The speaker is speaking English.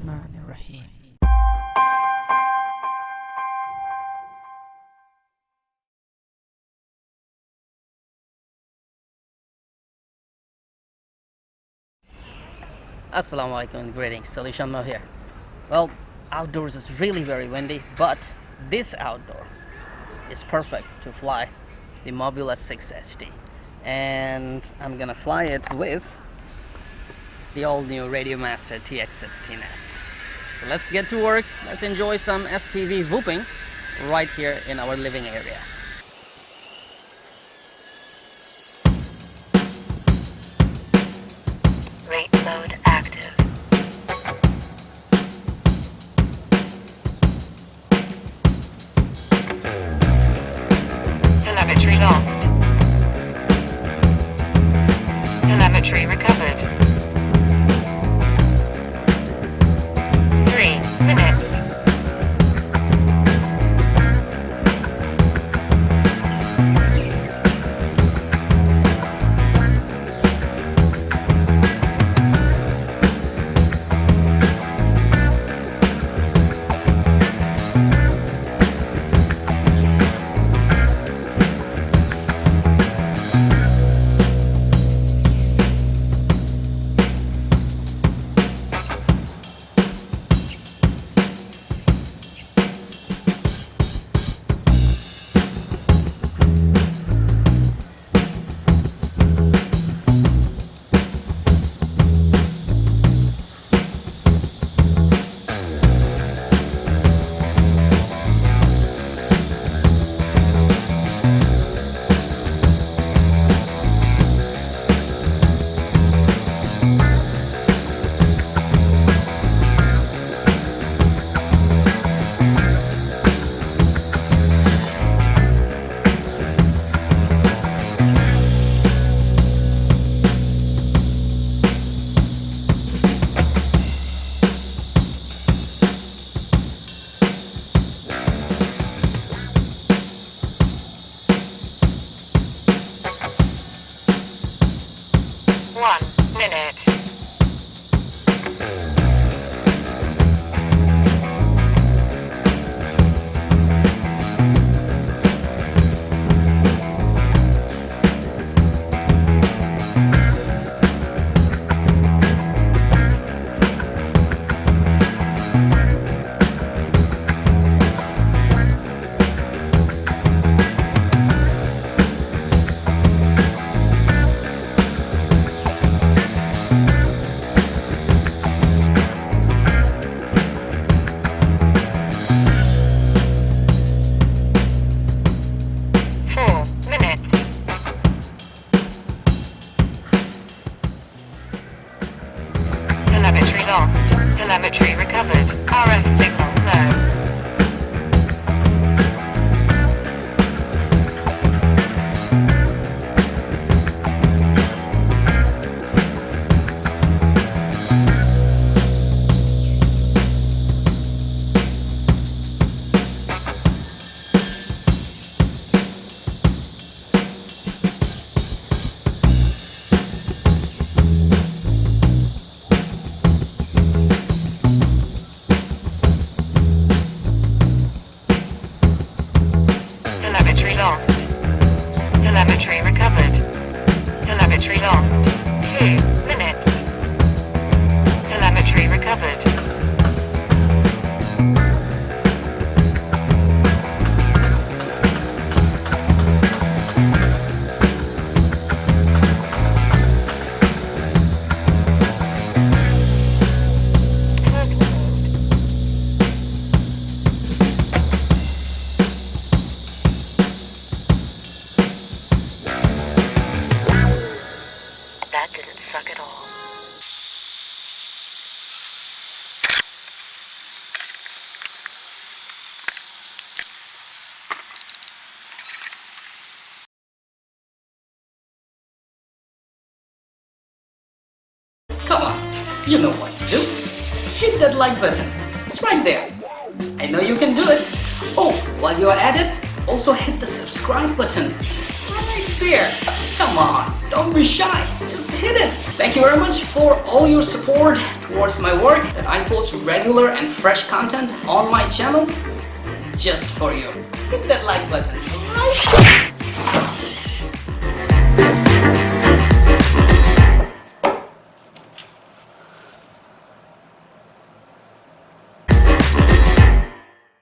Bismillahirrahmanirrahim. Assalamualaikum and greetings, AliShanMao here. Well, outdoors is really very windy, but this outdoor is perfect to fly the Mobula 6 HD, and I'm gonna fly it with the all-new Radiomaster TX16S. So let's get to work. Let's enjoy some FPV whooping right here in our living area. Rate mode active. Telemetry lost. Telemetry recovered. 3 minutes. Telemetry lost. Telemetry recovered. RF signal low. Lost. Telemetry recovered. Telemetry lost. 2 minutes. Telemetry recovered. That didn't suck at all. Come on, you know what to do. Hit that like button. It's right there. I know you can do it. Oh, while you're at it, also hit the subscribe button. Alright. there. Come on, don't be shy. Just hit it. Thank you very much for all your support towards my work, that I post regular and fresh content on my channel just for you. Hit that like button right?